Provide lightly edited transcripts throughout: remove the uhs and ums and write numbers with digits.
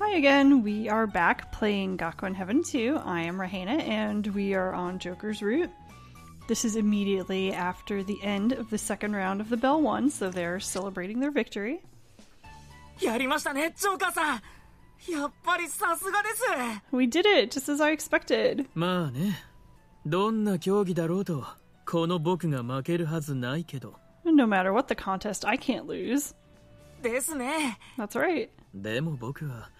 Hi again, we are back playing Gakuen Heaven 2. I am Rahena, and we are on Joker's route. This is immediately after the end of the second round of the Bell 1, so they're celebrating their victory. やりましたね、ジョーカーさん。やっぱりさすがです。 We did it, just as I expected. まあね、どんな競技だろうと、この僕が負けるはずないけど。No matter what the contest, I can't lose. ですね。 That's right. でも僕は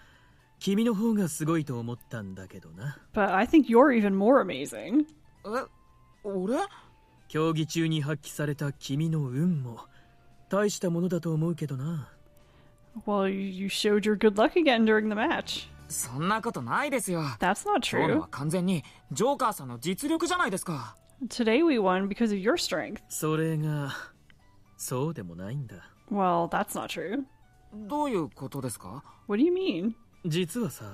君の方がすごいと思ったんだけどな。 But I think you're even more amazing. 俺？競技中に発揮された君の運も大したものだと思うけどな。 Well, you showed your good luck again during the match. そんなことないですよ。 That's not 今日の true. は完全にジョーカーさんの実力じゃないですか。 Today we won because of your strength. それがそうでもないんだ。 Well, that's not true. どういうことですか？ What do you mean? 実はさ、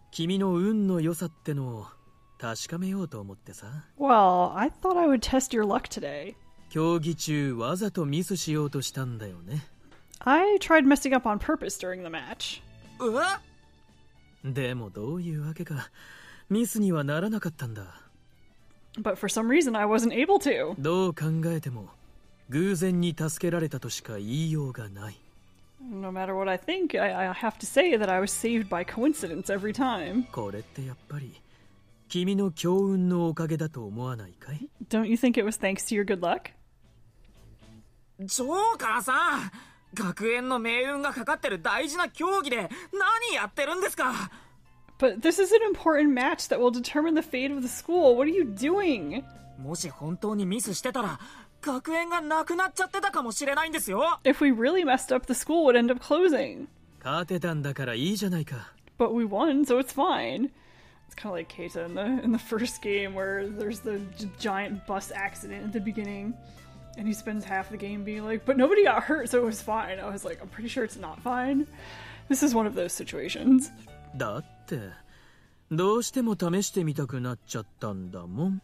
君の運の良さってのを確かめようと思ってさ。 Well, I thought I would test your luck today. 競技中わざとミスしようとしたんだよね。 I tried messing up on purpose during the match. でもどういうわけかミスにはならなかったんだ。 But for some reason I wasn't able to. どう考えても偶然に助けられたとしか言いようがない。 No matter what I think, I have to say that I was saved by coincidence every time. これってやっぱり君の強運のおかげだと思わないかい？ Don't you think it was thanks to your good luck? ジョーカーさん、学園の命運がかかってる大事な競技で何やってるんですか？ But this is an important match that will determine the fate of the school. What are you doing? もし本当にミスしてたら学園がなくなっちゃってたかもしれないんですよ。 If we really messed up, the school would end up closing. 勝てたんだからいいじゃないか。 But we won, so it's fine. It's kind of like Keita in the first game where there's the giant bus accident at the beginning. And he spends half the game being like, but nobody got hurt, so it was fine. I was like, I'm pretty sure it's not fine. This is one of those situations. だってどうしても試してみたくなっちゃったんだもん。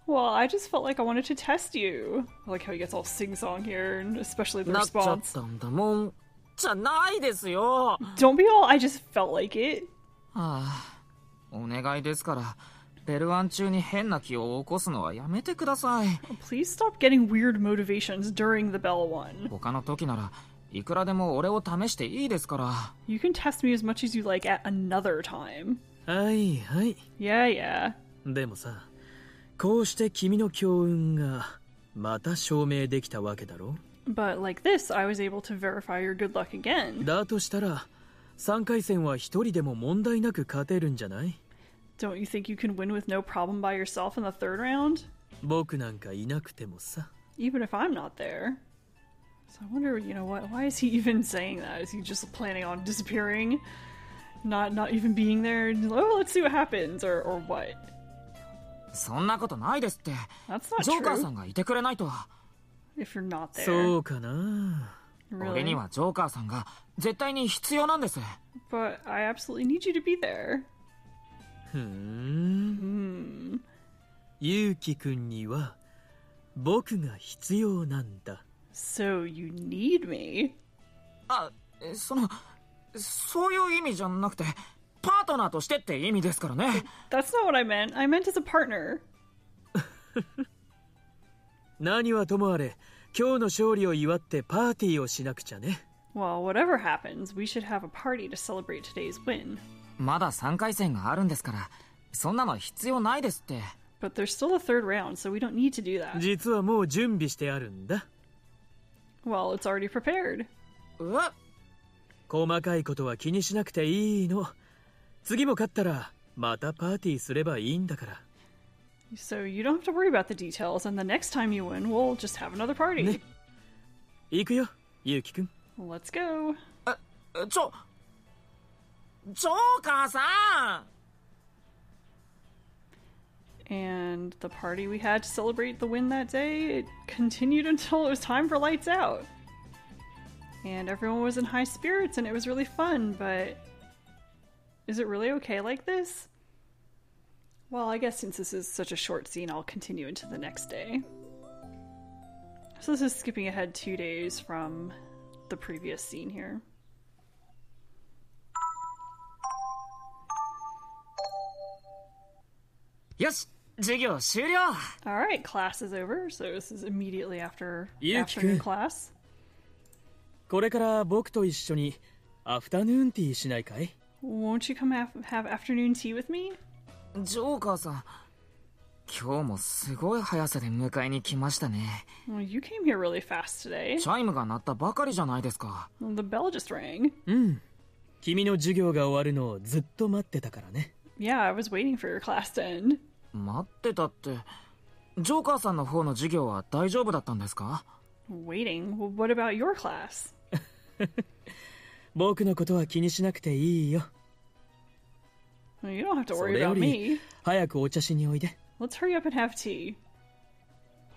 Well, I just felt like I wanted to test you. I like how he gets all sing-song here, and especially the なっちゃっ response. たんだもんじゃないですよ。 Don't be all, I just felt like it. はあ、お願いですからベルワン中に変な気を起こすのはやめてください。 Please stop getting weird motivations during the Bell one. 他の時ならいくらでも俺を試していいですから。 You can test me as much as you like at another time. はいはい。 Yeah. でもさ、こうして君の強運がまた証明できたわけだろ。 But like this, I was able to verify your good luck again. だとしたら3回戦は一人でも問題なく勝てるんじゃない？ Don't you think you can win with no problem by yourself in the third round? 僕なんかいなくてもさ。 Even if I'm not there. So I wonder, you know what? Why is he even saying that? Is he just planning on disappearing? Not even being there? Oh, let's see what happens, or what? そんなことないですって。 That's not ジョーカー true. さんがいてくれないと。 If you're not there. そうかな。 Really? 俺にはジョーカーさんが絶対に必要なんです。 But I absolutely need you to be there. ゆうきくんには僕が必要なんだ。 So you need me? あ、そういう意味じゃなくてパートナーとしてって意味ですからね。 That's not what I meant. I meant as a partner. 何はともあれ今日の勝利を祝ってパーティーをしなくちゃね。 Well, whatever happens, we should have a party to celebrate today's win. まだ3回戦があるんですからそんなの必要ないですって。 But there's still a third round, so we don't need to do that. 実はもう準備してあるんだ。 Well, it's already prepared. 細かいことは気にしなくていいの。次も勝ったらまたパーティーすればいいんだから。 So you don't have to worry about the details, and the next time you win, we'll just have another party. ね。行くよ、ゆうきくん。 Let's go. ジョーカーさん。 And the party we had to celebrate the win that day, it continued until it was time for lights out. And everyone was in high spirits and it was really fun, but is it really okay like this? Well, I guess since this is such a short scene, I'll continue into the next day. So this is skipping ahead 2 days from the previous scene here. よし、授業終了。 Alright, class is over, so this is immediately after Yuki-kun. afternoon class. これから僕と一緒にアフタヌーンティーしないかい？ Won't you come have afternoon tea with me? ジョーカーさん、今日もすごい速さで迎えに来ましたね。 Well, you came here really fast today. チャイムが鳴ったばかりじゃないですか。 Well, the bell just rang. うん。君の授業が終わるのをずっと待ってたからね。Yeah, I was waiting for your class to end. 待ってたって、ジョーカーさんの方の授業は大丈夫だったんですか？ Waiting? Well, what about your class? 僕のことは気にしなくていいよ。 Well, you don't have to そ worry れよ about り me. 早くお茶しにおいで。 Let's hurry up and have tea.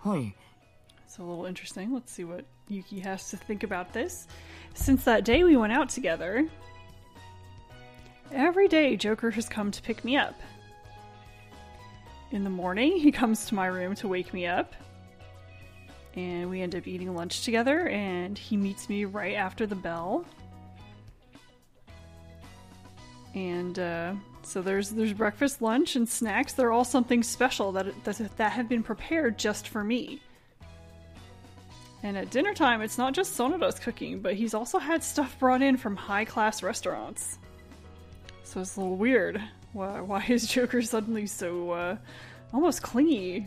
はい。 It's a little interesting. Let's see what Yuki has to think about this. Since that day we went out together, every day Joker has come to pick me up. In the morning, he comes to my room to wake me up. And we end up eating lunch together, and he meets me right after the bell. And so there's breakfast, lunch, and snacks. They're all something special that have been prepared just for me. And at dinner time, it's not just Sonoda's cooking, but he's also had stuff brought in from high-class restaurants. So it's a little weird. Why is Joker suddenly so almost clingy?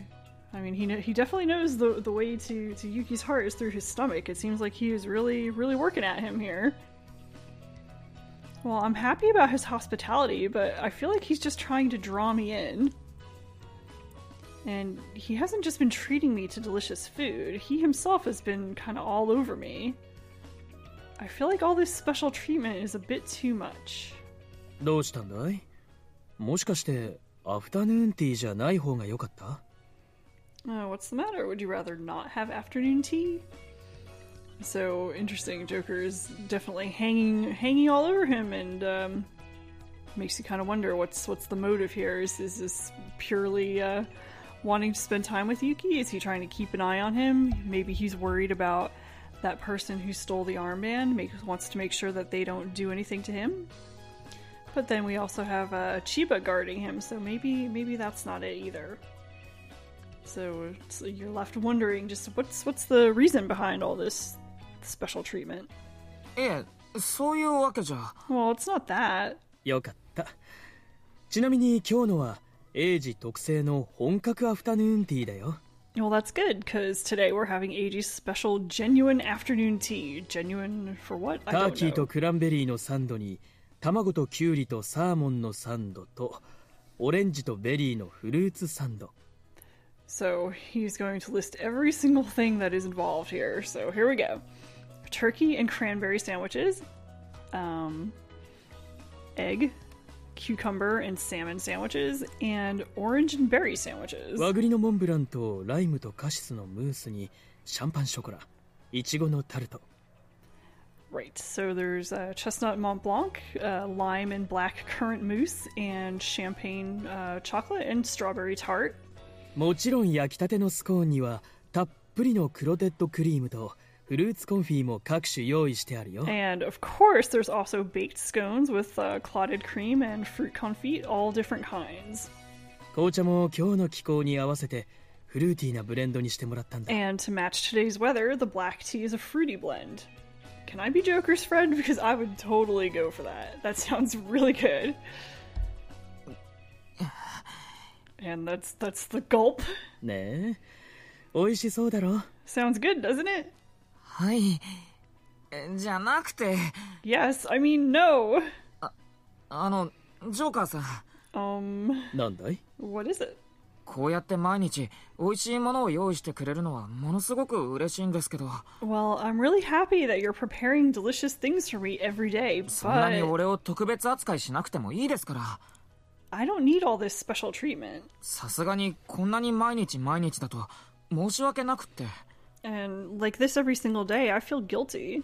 I mean, he definitely knows the way to Yuki's heart is through his stomach. It seems like he is really working at him here. Well, I'm happy about his hospitality, but I feel like he's just trying to draw me in. And he hasn't just been treating me to delicious food. He himself has been kind of all over me. I feel like all this special treatment is a bit too much. どうしたんだい？もしかしてアフタヌーンティーじゃない方が良かった？ What's the matter? Would you rather not have afternoon tea? So interesting. Joker is definitely hanging all over him, and makes you kind of wonder what's the motive here. Is this purely wanting to spend time with Yuki? Is he trying to keep an eye on him? Maybe he's worried about that person who stole the armband. Wants to make sure that they don't do anything to him. But then we also have Chiba guarding him, so maybe that's not it either. So you're left wondering just what's the reason behind all this special treatment? ええ、そういうわけじゃ。 Well, it's not that. よかった。ちなみに今日のはエイジ特製の本格アフタヌーンティーだよ。Well, that's good, because today we're having Eiji's special genuine afternoon tea. Genuine for what? I ター don't キーと know. クランベリーのサンドに卵とキュウリとサーモンのサンドとオレンジとベリーのフルーツサンド。 So he's going to list every single thing that is involved here. So here we go. Turkey and cranberry sandwiches. Egg, cucumber and salmon sandwiches. And orange and berry sandwiches. 和栗のモンブランとライムとカシスのムースにシャンパンショコラ、イチゴのタルト。 Right, so there's chestnut Mont Blanc, lime and black currant mousse, and champagne chocolate and strawberry tart. もちろん焼きたてのスコーンにはたっぷりのクロテッドクリームとフルーツコンフィも各種用意してあるよ。 And of course, there's also baked scones with clotted cream and fruit confit, all different kinds. 紅茶も今日の気候に合わせてフルーティーなブレンドにしてもらったんだ。 And to match today's weather, the black tea is a fruity blend. Can I be Joker's friend? Because I would totally go for that. That sounds really good. And that's the gulp. ねえ、美味しそうだろ。 Sounds good, doesn't it? はい。じゃなくて、 Yes, I mean no. ジョーカーさん、なんだい？ What is it? こうやって毎日美味しいものを用意してくれるのはものすごく嬉しいんですけど、 Well, I'm really happy that you're preparing delicious things for me every day, そんなに but 俺を特別扱いしなくてもいいですから。 I don't need all this special treatment. さすがにこんなに毎日だと申し訳なくって。 And like this every single day, I feel guilty.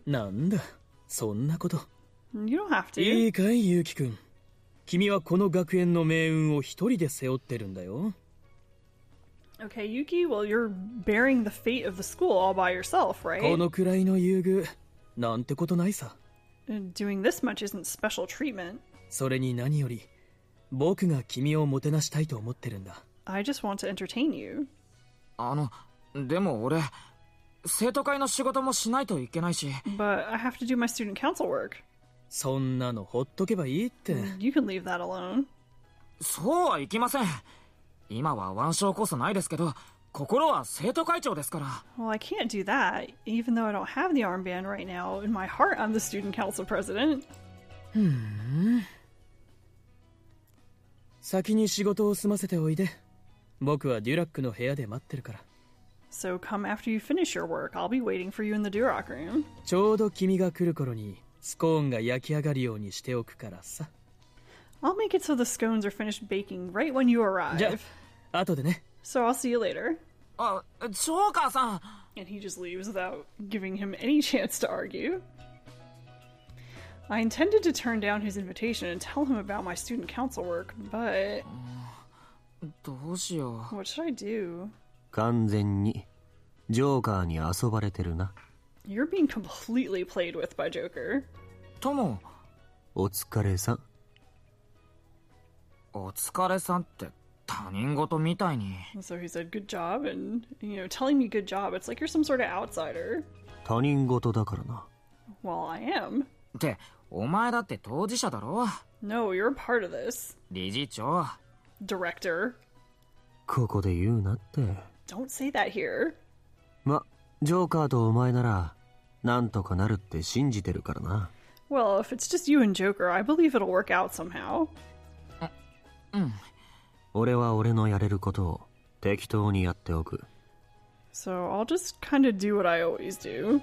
なんだ、そんなこと。 You don't have to. いいかい、ゆうきくん。君はこの学園の命運を一人で背負ってるんだよ。 Okay, Yuki, well, you're bearing the fate of the school all by yourself, こ right? のくらいの優遇、なんてことないさ。 And doing this much isn't special treatment. それに何より、僕が君をもてなしたいと思ってるんだ。I just want to entertain you. でも俺、生徒会の仕事もしないといけないし。But I have to do my student council work. そんなのほっとけばいいって。You can leave that alone. そうはいきません。今は腕章こそないですけど、心は生徒会長ですから。Well, I can't do that. Even though I don't have the armband right now, in my heart I'm the student council president. 先に仕事を済ませておいで。僕はデュラックの部屋で待ってるから。So come after you finish your work. I'll be waiting for you in the Duroc room. ちょうど君が来る頃にスコーンが焼き上がるようにしておくからさ。I'll make it so the scones are finished baking right when you arrive. じゃあ、後でね。So I'll see you later. ジョーカーさん。And he just leaves without giving him any chance to argue. I intended to turn down his invitation and tell him about my student council work, but... どうしよう。What should I do? 完全にジョーカーに遊ばれてるな。You're being completely played with by Joker. トモ。お疲れさん。お疲れさんって他人事みたいに。So he said good job and, telling me good job. It's like you're some sort of outsider. 他人事だからな。Well, I am. って、お前だって当事者だろ。No, you're a part of this. 理事長。Director. ここで言うなって。Don't say that here. ジョーカーとお前ならなんとかなるって信じてるからな。Well, if it's just you and Joker, I believe it'll work out somehow. 俺は俺のやれることを適当にやっておく。So I'll just kind of do what I always do.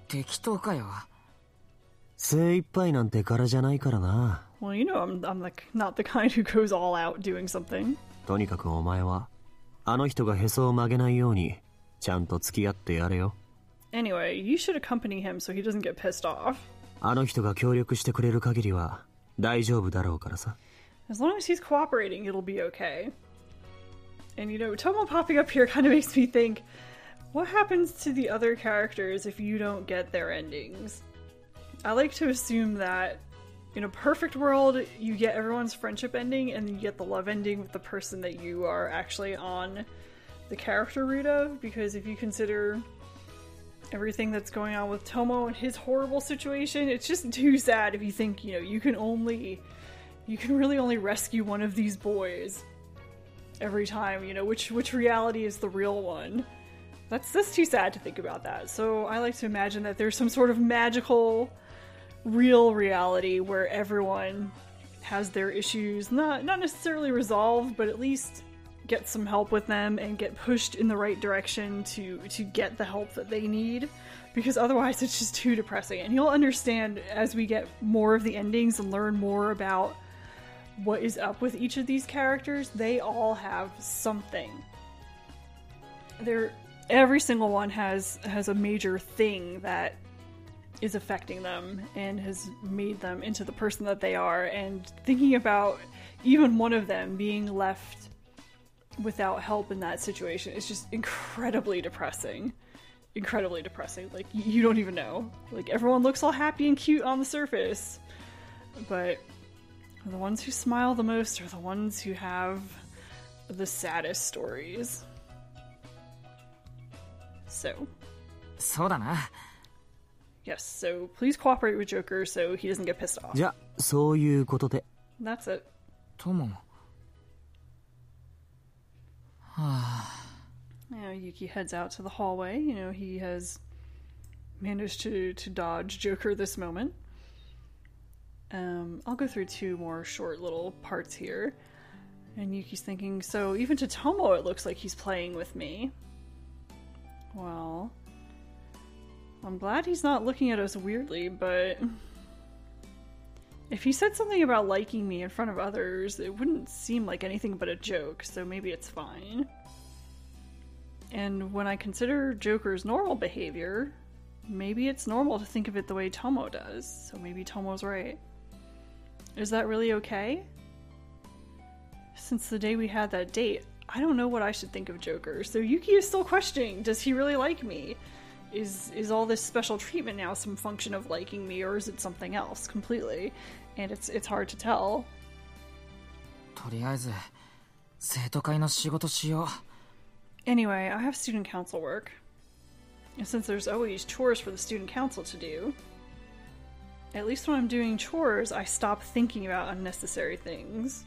適当かよ。精一杯なんて柄じゃないからな。Well, I'm like not the kind who goes all out doing something. とにかくお前はあの人がへそを曲げないようにちゃんと付き合ってやれよ。Anyway, you should accompany him so he doesn't get pissed off. あの人が協力してくれる限りは大丈夫だろうからさ。As long as he's cooperating, it'll be okay. And Tomo popping up here kind of makes me think, what happens to the other characters if you don't get their endings? I like to assume that in a perfect world, you get everyone's friendship ending and then you get the love ending with the person that you are actually on the character route of, because if you consider everything that's going on with Tomo and his horrible situation, it's just too sad if you think, you can really only rescue one of these boys every time, which reality is the real one. That's too sad to think about that. So I like to imagine that there's some sort of magical real reality where everyone has their issues not necessarily resolved, but at least get some help with them and get pushed in the right direction to get the help that they need, because otherwise it's just too depressing. And you'll understand as we get more of the endings and learn more about what is up with each of these characters. They all have something. Every single one has a major thing that is affecting them and has made them into the person that they are, and thinking about even one of them being left without help in that situation is just incredibly depressing. Like, you don't even know. Like, everyone looks all happy and cute on the surface, but the ones who smile the most are the ones who have the saddest stories. So そうだな。 Yes, so please cooperate with Joker so he doesn't get pissed off. じゃあそういうことで。 That's it. トモ。Yuki heads out to the hallway. He has managed to dodge Joker this moment. I'll go through two more short little parts here. And Yuki's thinking, so even to Tomo it looks like he's playing with me. Well, I'm glad he's not looking at us weirdly, but if he said something about liking me in front of others, it wouldn't seem like anything but a joke, so maybe it's fine. And when I consider Joker's normal behavior, maybe it's normal to think of it the way Tomo does, so maybe Tomo's right. Is that really okay? Since the day we had that date, I don't know what I should think of Joker, so Yuki is still questioning, does he really like me? Is all this special treatment now some function of liking me, or is it something else completely? And it's hard to tell. とりあえず生徒会の仕事しよう。 Anyway, I have student council work. And since there's always chores for the student council to do, at least when I'm doing chores, I stop thinking about unnecessary things.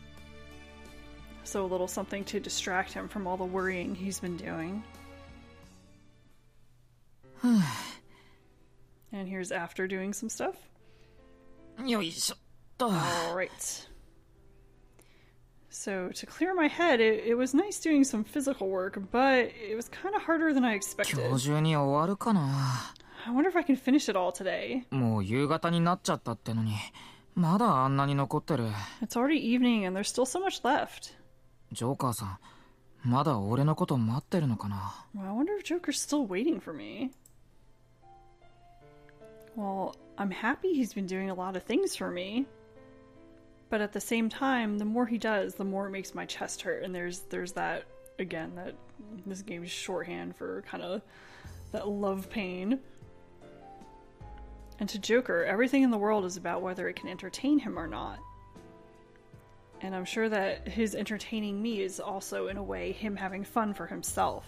So a little something to distract him from all the worrying he's been doing. And here's after doing some stuff. よいしょっと。 Alright. So, to clear my head, it was nice doing some physical work, but it was kind of harder than I expected. 今日中に終わるかな。 I wonder if I can finish it all today. もう夕方になっちゃったってのに、まだあんなに残ってる。 It's already evening and there's still so much left. ジョーカーさん、まだ俺のこと待ってるのかな。 Well, I wonder if Joker's still waiting for me. Well, I'm happy he's been doing a lot of things for me. But at the same time, the more he does, the more it makes my chest hurt. And there's that, again, that this game is shorthand for kind of that love pain. And to Joker, everything in the world is about whether it can entertain him or not. And I'm sure that his entertaining me is also, in a way, him having fun for himself.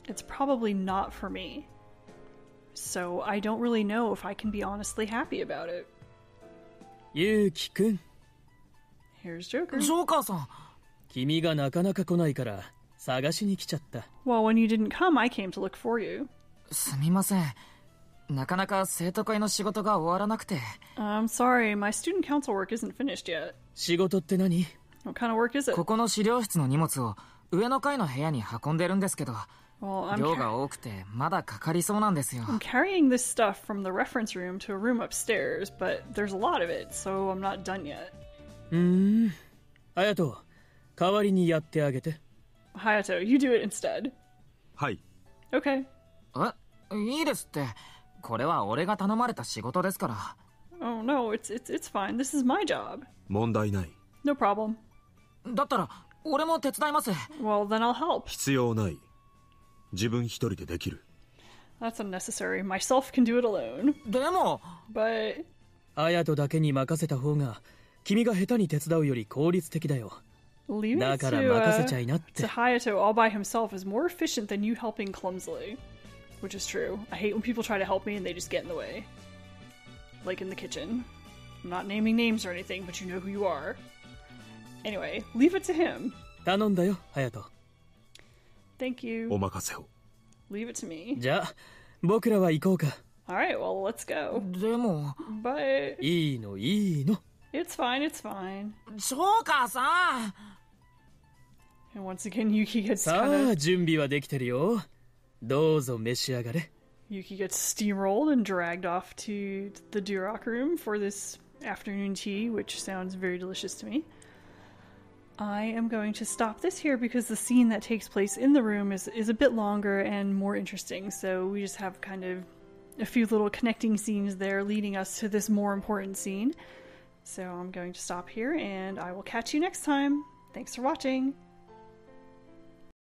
It's probably not for me. So I don't really know if I can be honestly happy about it. Yuki君 Here's Joker. ジョーカーさん。君がなかなか来ないから探しに来ちゃった。 Well, when you didn't come, I came to look for you. すみません。なかなか生徒会の仕事が終わらなくて。 I'm sorry, my student council work isn't finished yet. 仕事って何？ What kind of work is it? ここの資料室の荷物を上の階の部屋に運んでるんですけど、 Well, 量が多くてまだかかりそうなんですよ。 I'm carrying this stuff from the reference room to a room upstairs, but there's a lot of it, so I'm not done yet. 隼人、代わりにやってあげて。 Hayato, you do it instead. はい。 Okay. いいですって。これは俺が頼まれた仕事ですから。 Oh no, it's fine. This is my job. 問題ない。 No problem. だったら俺も手伝います。 Well, then I'll help. 必要ない。自分一人でできる。 That's unnecessary. Myself can do it alone. でも、 But 隼人だけに任せた方が君が下手に手伝うより効率的だよ。 leaving it だから任せちゃいなっ to て。 Hayato all by himself is more efficient than you helping clumsily. Which is true. I hate when people try to help me and they just get in the way. Like in the kitchen. I'm not naming names or anything, but you know who you are. Anyway, leave it to him. 頼んだよ、隼人。 Thank you. お任せを。 Leave it to me. じゃあ、僕らは行こうか。 Alright, well, let's go. でも、 But いいの、いいの。 it's fine, it's fine. ジョーカーさん。 And once again, Yuki gets さ kind あ、 of 準備はできてるよ。どうぞ召し上がれ。 Yuki gets steamrolled and dragged off to the Duroc room for this afternoon tea, which sounds very delicious to me. I am going to stop this here because the scene that takes place in the room is a bit longer and more interesting. So we just have kind of a few little connecting scenes there leading us to this more important scene. So I'm going to stop here and I will catch you next time. Thanks for watching.